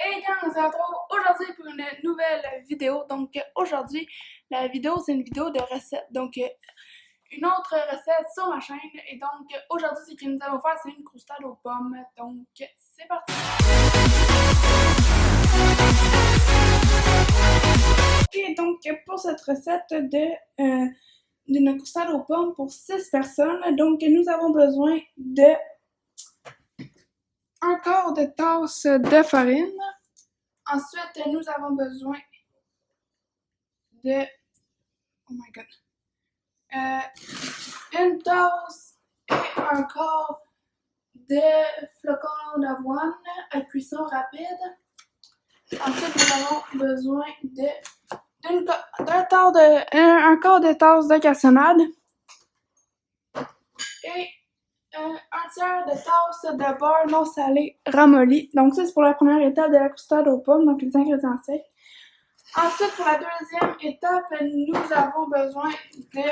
Hey gang, on se retrouve aujourd'hui pour une nouvelle vidéo. Donc aujourd'hui, la vidéo c'est une vidéo de recette. Donc une autre recette sur ma chaîne. Et donc aujourd'hui, ce que nous allons faire, c'est une croustade aux pommes. Donc c'est parti! Et donc pour cette recette d'une croustade aux pommes pour 6 personnes, donc nous avons besoin de un quart de tasse de farine. Ensuite, nous avons besoin de, oh my god, une tasse et un quart de flocons d'avoine à cuisson rapide. Ensuite, nous avons besoin un quart de tasse de cassonade et un tiers de tasse de beurre non salé ramolli. Donc ça, c'est pour la première étape de la croustade aux pommes, donc les ingrédients secs. Ensuite, pour la deuxième étape, nous avons besoin de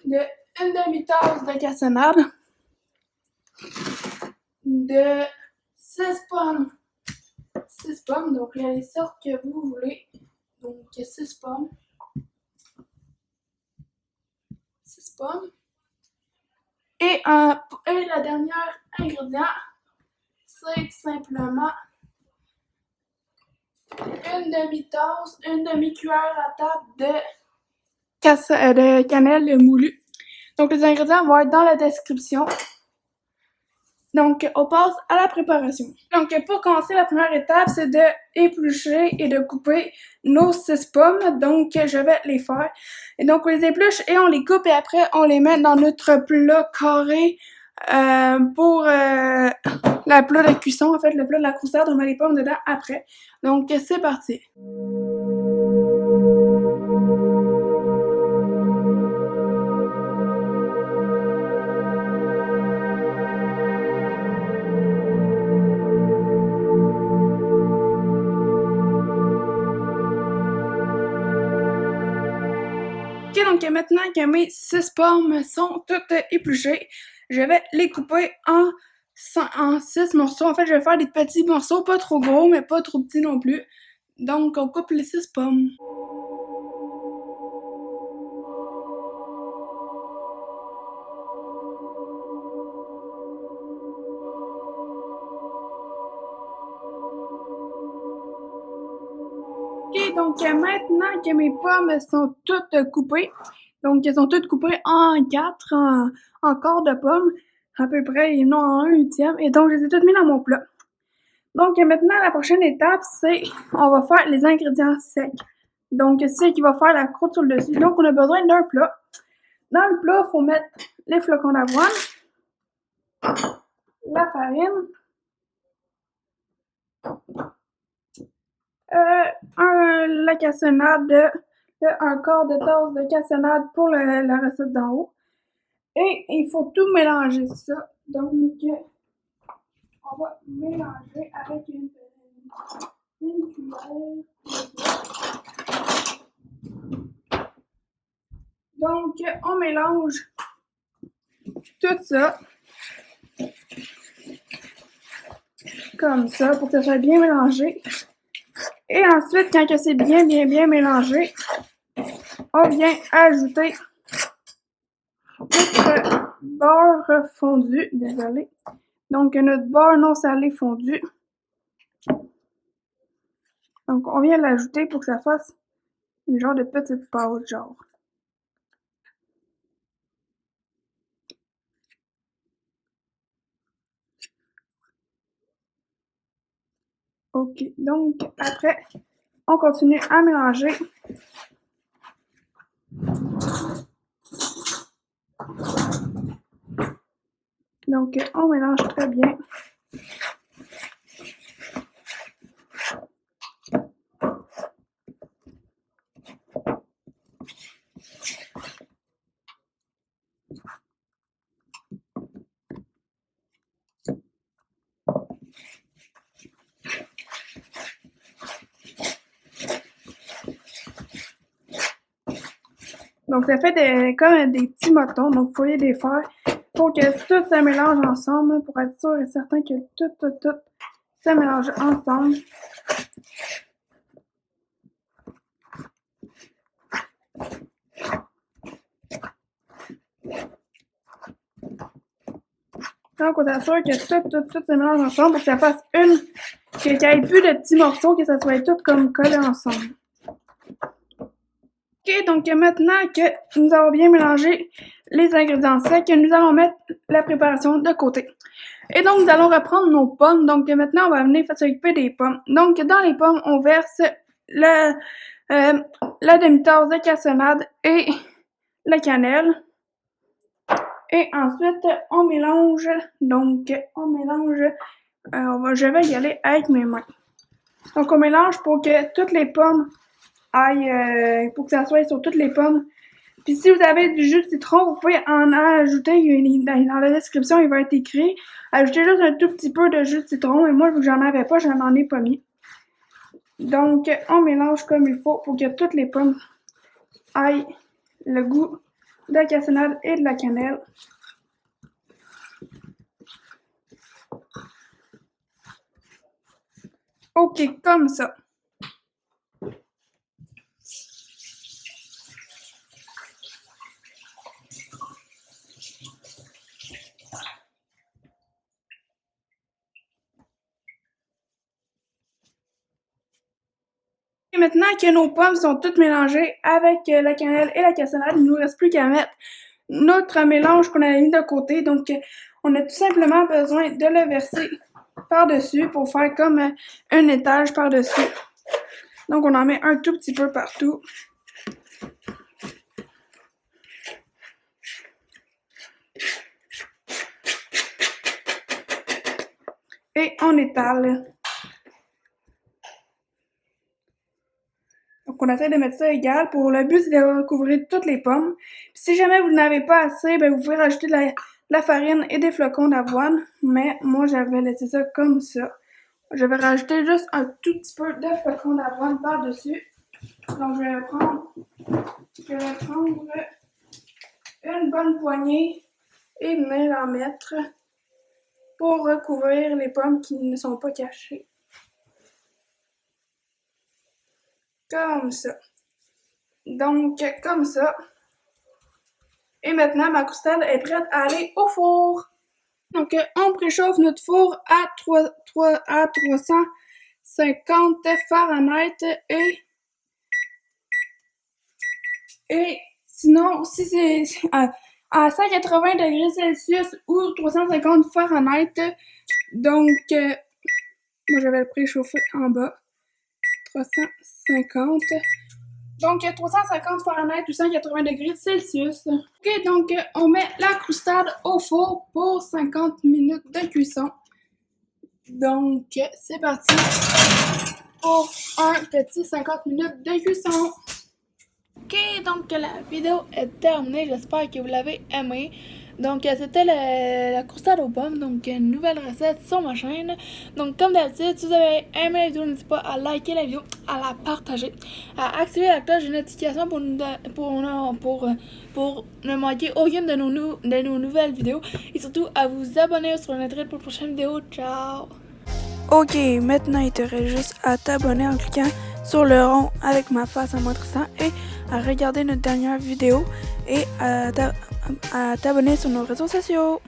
une demi-tasse de cassonade, de 6 pommes. 6 pommes, donc les sortes que vous voulez. Donc 6 pommes. 6 pommes. Et la dernière ingrédient, c'est simplement une demi-tasse, une demi-cuillère à table de cannelle moulue. Donc les ingrédients vont être dans la description. Donc on passe à la préparation. Donc pour commencer, la première étape, c'est de éplucher et de couper nos 6 pommes. Donc je vais les faire. Et donc on les épluche et on les coupe et après on les met dans notre plat carré pour la plat de cuisson. En fait, le plat de la croustade, on met les pommes dedans après. Donc c'est parti. Ok, donc maintenant que mes 6 pommes sont toutes épluchées, je vais les couper en 6 morceaux. En fait, je vais faire des petits morceaux, pas trop gros, mais pas trop petits non plus. Donc, on coupe les 6 pommes. Ok, donc maintenant que mes pommes sont toutes coupées, donc elles sont toutes coupées en 4, en quart de pommes, à peu près, et non en 1/8, et donc je les ai toutes mis dans mon plat. Donc maintenant, la prochaine étape, c'est on va faire les ingrédients secs. Donc c'est qui va faire la croûte sur le dessus. Donc on a besoin d'un plat. Dans le plat, il faut mettre les flocons d'avoine, la farine, la cassonade, un quart de tasse de cassonade pour la recette d'en haut. Et il faut tout mélanger ça. Donc, on va mélanger avec une cuillère. Donc, on mélange tout ça. Comme ça, pour que ça soit bien mélangé. Et ensuite, quand c'est bien mélangé, on vient ajouter notre beurre fondu. Désolé. Donc, notre beurre non salé fondu. Donc, on vient l'ajouter pour que ça fasse une genre de petite pâte, genre. Ok, donc après, on continue à mélanger. Donc, on mélange très bien. Donc, ça fait comme des petits motons. Donc, il faut les faire pour que tout se mélange ensemble, pour être sûr et certain que tout se mélanger ensemble. Donc, on s'assure que tout se mélange ensemble pour que ça fasse qu'il n'y ait plus de petits morceaux, que ça soit tout comme collé ensemble. Ok, donc maintenant que nous avons bien mélangé les ingrédients secs, nous allons mettre la préparation de côté. Et donc, nous allons reprendre nos pommes. Donc, maintenant, on va venir s'occuper des pommes. Donc, dans les pommes, on verse la demi-tasse de cassonade et la cannelle. Et ensuite, on mélange. Donc, je vais y aller avec mes mains. Donc, on mélange pour que toutes les pommes aillent, pour que ça soit sur toutes les pommes. Puis si vous avez du jus de citron, vous pouvez en ajouter. Dans la description, il va être écrit. Ajoutez juste un tout petit peu de jus de citron. Et moi, vu que j'en avais pas, je n'en ai pas mis. Donc, on mélange comme il faut pour que toutes les pommes aillent le goût de la cassonade et de la cannelle. Ok, comme ça. Et maintenant que nos pommes sont toutes mélangées avec la cannelle et la cassonade, il ne nous reste plus qu'à mettre notre mélange qu'on a mis de côté. Donc, on a tout simplement besoin de le verser par-dessus pour faire comme un étage par-dessus. Donc, on en met un tout petit peu partout. Et on étale. Donc, on essaie de mettre ça égal. Pour le but, c'est de recouvrir toutes les pommes. Puis, si jamais vous n'avez pas assez, ben, vous pouvez rajouter de la farine et des flocons d'avoine. Mais moi, j'avais laissé ça comme ça. Je vais rajouter juste un tout petit peu de flocons d'avoine par-dessus. Donc, je vais prendre une bonne poignée et venir en mettre pour recouvrir les pommes qui ne sont pas cachées. Comme ça. Donc, comme ça. Et maintenant, ma croustade est prête à aller au four. Donc, on préchauffe notre four à 350 Fahrenheit et sinon, si c'est à 180 degrés Celsius ou 350 Fahrenheit, donc, moi, je vais le préchauffer en bas. 350. Donc, 350 Fahrenheit ou 180 degrés Celsius. Ok, donc, on met la croustade au four pour 50 minutes de cuisson. Donc, c'est parti pour un petit 50 minutes de cuisson. Ok, donc la vidéo est terminée. J'espère que vous l'avez aimé. Donc, c'était la croustade aux pommes. Donc, une nouvelle recette sur ma chaîne. Donc, comme d'habitude, si vous avez aimé la vidéo, n'hésitez pas à liker la vidéo, à la partager, à activer la cloche de notification pour ne manquer aucune de nos nouvelles vidéos. Et surtout, à vous abonner sur notre pour la prochaine vidéo. Ciao! Ok, maintenant il te reste juste à t'abonner en cliquant sur le rond avec ma face en montrant et à regarder notre dernière vidéo et à t'abonner sur nos réseaux sociaux.